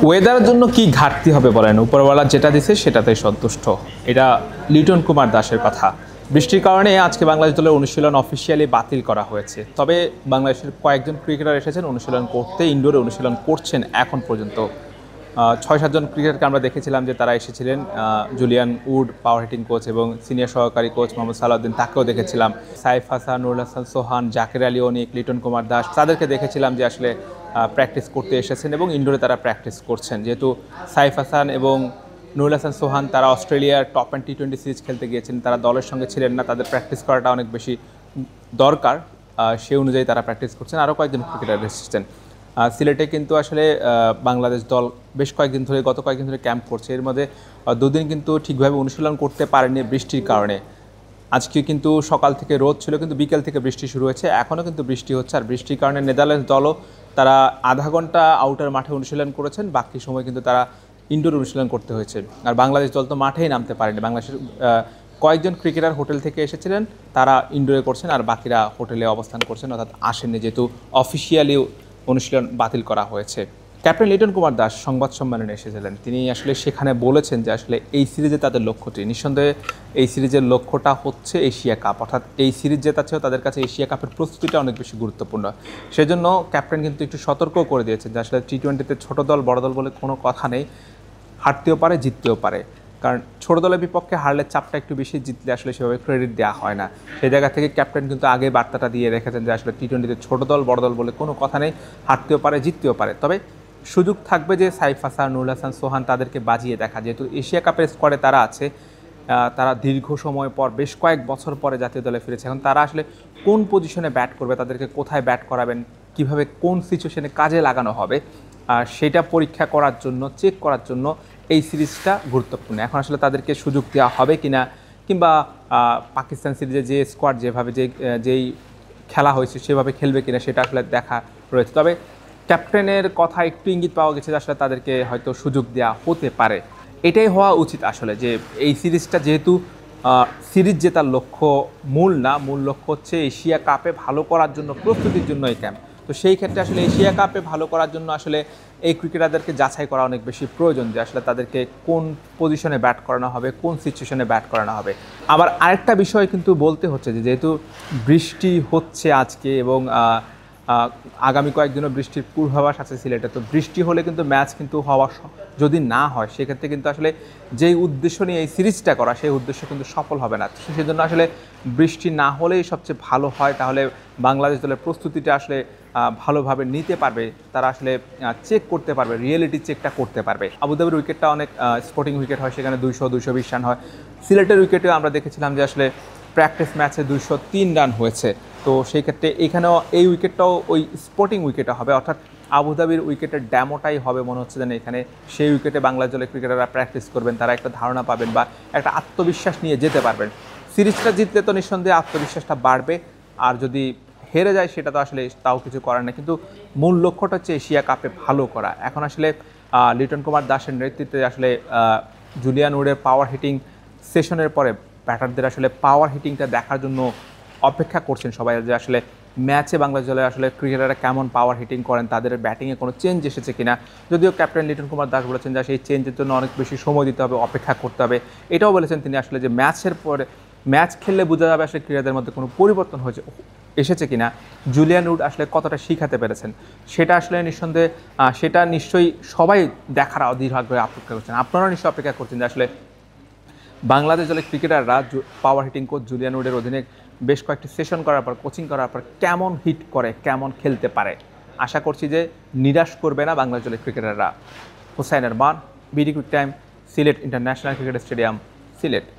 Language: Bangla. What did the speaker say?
ওয়েদারের জন্য কি ঘাটতি হবে বলেন, উপরওয়ালা যেটা দিছে সেটাতেই সন্তুষ্ট। এটা লিটন কুমার দাসের কথা। বৃষ্টির কারণে আজকে বাংলাদেশ দলের অনুশীলন অফিসিয়ালি বাতিল করা হয়েছে। তবে বাংলাদেশের কয়েকজন ক্রিকেটার এসেছেন অনুশীলন করতে, ইনডোরে অনুশীলন করছেন এখন পর্যন্ত। ৬-৭ জন ক্রিকেটারকে আমরা দেখেছিলাম যে তারা এসেছিলেন। Julian would power heating coach এবং সিনিয়র সহকারী কোচ মোহাম্মদ সালাউদ্দিন, তাকেও দেখেছিলাম। সাইফ হাসান, নুরুল হাসান সোহান, জাকের আলী অনিক, লিটন কুমার দাস, তাদেরকে দেখেছিলাম যে আসলে প্র্যাকটিস করতে এসেছেন এবং ইনডোরে তারা প্র্যাকটিস করছেন। যেহেতু সাইফ হাসান এবং নুরুল হাসান সোহান তারা অস্ট্রেলিয়ার টপ অ্যান্ড টি-20 সিরিজ খেলতে গিয়েছেন, তারা দলের সঙ্গে ছিলেন না, তাদের প্র্যাকটিস করাটা অনেক বেশি দরকার। সেই অনুযায়ী তারা প্র্যাকটিস করছেন। আরও কয়েকজন ক্রিকেটার এসেছেন। সিলেটে কিন্তু আসলে বাংলাদেশ দল বেশ কয়েকদিন ধরে, গত কয়েকদিন ধরে ক্যাম্প করছে। এর মধ্যে দুদিন কিন্তু ঠিকভাবে অনুশীলন করতে পারেনি বৃষ্টির কারণে। আজকে কিন্তু সকাল থেকে রোদ ছিল, কিন্তু বিকেল থেকে বৃষ্টি শুরু হয়েছে, এখনও কিন্তু বৃষ্টি হচ্ছে। আর বৃষ্টির কারণে নেদারল্যান্ডস দলও তারা আধা ঘন্টা আউটার মাঠে অনুশীলন করেছেন, বাকি সময় কিন্তু তারা ইনডোর অনুশীলন করতে হয়েছে। আর বাংলাদেশ দল তো মাঠেই নামতে পারেনি। বাংলাদেশের কয়েকজন ক্রিকেটার হোটেল থেকে এসেছিলেন, তারা ইনডোরে করছেন, আর বাকিরা হোটেলে অবস্থান করছেন, অর্থাৎ আসেননি, যেহেতু অফিসিয়ালি অনুশীলন বাতিল করা হয়েছে। ক্যাপ্টেন লিটন কুমার দাস সংবাদ সম্মেলনে এসেছিলেন। তিনি আসলে সেখানে বলেছেন যে আসলে এই সিরিজে তাদের লক্ষ্যটি, নিঃসন্দেহে এই সিরিজের লক্ষ্যটা হচ্ছে এশিয়া কাপ, অর্থাৎ এই সিরিজ জেতাচ্ছেও তাদের কাছে এশিয়া কাপের প্রস্তুতিটা অনেক বেশি গুরুত্বপূর্ণ। সেজন্য ক্যাপ্টেন কিন্তু একটু সতর্কও করে দিয়েছেন যে আসলে টি-20তে ছোটো দল বড় দল বলে কোনো কথা নেই, হারতেও পারে জিততেও পারে। কারণ ছোটো দলের বিপক্ষে হারলে চাপটা একটু বেশি, জিতলে আসলে সেভাবে ক্রেডিট দেওয়া হয় না। সেই জায়গা থেকে ক্যাপ্টেন কিন্তু আগে বার্তাটা দিয়ে রেখেছেন যে আসলে টি-20তে ছোটো দল বড় দল বলে কোনো কথা নেই, হারতেও পারে জিততেও পারে। তবে সুযোগ থাকবে যে সাইফ হাসান, নুরুল হাসান সোহান তাদেরকে বাজিয়ে দেখা, যেহেতু এশিয়া কাপের স্কোয়াডে তারা আছে। তারা দীর্ঘ সময় পর, বেশ কয়েক বছর পরে জাতীয় দলে ফিরেছে। এখন তারা আসলে কোন পজিশনে ব্যাট করবে, তাদেরকে কোথায় ব্যাট করাবেন, কিভাবে কোন সিচুয়েশনে কাজে লাগানো হবে, সেটা পরীক্ষা করার জন্য, চেক করার জন্য এই সিরিজটা গুরুত্বপূর্ণ। এখন আসলে তাদেরকে সুযোগ দেওয়া হবে কিনা, কিংবা পাকিস্তান সিরিজে যে স্কোয়াড যেভাবে যেই খেলা হয়েছে সেভাবে খেলবে কিনা, সেটা আসলে দেখা রয়েছে। তবে ক্যাপ্টেনের কথা একটু ইঙ্গিত পাওয়া গেছে যে আসলে তাদেরকে হয়তো সুযোগ দেওয়া হতে পারে। এটাই হওয়া উচিত আসলে, যে এই সিরিজটা যেহেতু সিরিজ জেতার লক্ষ্য মূল না, মূল লক্ষ্য হচ্ছে এশিয়া কাপে ভালো করার জন্য, প্রস্তুতির জন্য এই ক্যাম্প। তো সেই ক্ষেত্রে আসলে এশিয়া কাপে ভালো করার জন্য আসলে এই ক্রিকেটারদেরকে যাচাই করা অনেক বেশি প্রয়োজন, যে আসলে তাদেরকে কোন পজিশনে ব্যাট করানো হবে, কোন সিচুয়েশনে ব্যাট করানো হবে। আবার আরেকটা বিষয় কিন্তু বলতে হচ্ছে যে যেহেতু বৃষ্টি হচ্ছে আজকে এবং আগামী কয়েকদিনও বৃষ্টির পূর্বাভাস আছে সিলেটে, তো বৃষ্টি হলে কিন্তু ম্যাচ কিন্তু হওয়া যদি না হয়, সেক্ষেত্রে কিন্তু আসলে যেই উদ্দেশ্য নিয়ে এই সিরিজটা করা, সেই উদ্দেশ্য কিন্তু সফল হবে না। সেজন্য আসলে বৃষ্টি না হলেই সবচেয়ে ভালো হয়, তাহলে বাংলাদেশ দলের প্রস্তুতিটা আসলে ভালোভাবে নিতে পারবে, তারা আসলে চেক করতে পারবে, রিয়েলিটি চেকটা করতে পারবে। আবুধাবির উইকেটটা অনেক স্পোর্টিং উইকেট হয়, সেখানে 200-220 রান হয়। সিলেটের উইকেটে আমরা দেখেছিলাম যে আসলে প্র্যাকটিস ম্যাচে 203 রান হয়েছে। তো সেই ক্ষেত্রে এখানেও এই উইকেটটাও ওই স্পোর্টিং উইকেটে হবে, অর্থাৎ আবুধাবির উইকেটের ড্যামোটাই হবে মনে হচ্ছে যেন এখানে সেই উইকেটে বাংলাদেশ দলের ক্রিকেটাররা প্র্যাকটিস করবেন, তারা একটা ধারণা পাবেন বা একটা আত্মবিশ্বাস নিয়ে যেতে পারবেন। সিরিজটা জিতলে তো নিঃসন্দেহে আত্মবিশ্বাসটা বাড়বে, আর যদি হেরে যায় সেটা তো আসলে তাও কিছু করার না। কিন্তু মূল লক্ষ্যটা হচ্ছে এশিয়া কাপে ভালো করা। এখন আসলে লিটন কুমার দাসের নেতৃত্বে আসলে জুলিয়ান উডের পাওয়ার হিটিং সেশনের পরে ব্যাটারদের আসলে পাওয়ার হিটিংটা দেখার জন্য অপেক্ষা করছেন সবাই, যে আসলে ম্যাচে বাংলাদেশ দলে আসলে ক্রিকেটাররা কেমন পাওয়ার হিটিং করেন, তাদের ব্যাটিংয়ে কোনো চেঞ্জ এসেছে কিনা। যদিও ক্যাপ্টেন লিটন কুমার দাস বলেছেন যে সেই চেঞ্জের জন্য অনেক বেশি সময় দিতে হবে, অপেক্ষা করতে হবে। এটাও বলেছেন তিনি আসলে যে ম্যাচের পরে, ম্যাচ খেললে বোঝা যাবে আসলে ক্রিকেটারদের মধ্যে কোনো পরিবর্তন এসেছে কিনা, জুলিয়ান উড আসলে কতটা শিখাতে পেরেছেন, সেটা আসলে নিঃসন্দেহে সেটা নিশ্চয়ই সবাই দেখার অধীর আগ্রহে অপেক্ষা করছেন। আপনারা নিশ্চয়ই অপেক্ষা করছেন যে আসলে বাংলাদেশ দলের ক্রিকেটাররা পাওয়ার হিটিং কোচ জুলিয়ান উডের অধীনে বেশ কয়েকটি সেশন করার পর, কোচিং করার পর কেমন হিট করে, কেমন খেলতে পারে। আশা করছি যে নিরাশ করবে না বাংলাদেশ দলের ক্রিকেটাররা। Hussain Arman, BD quick time, Sylhet international cricket stadium, Sylhet.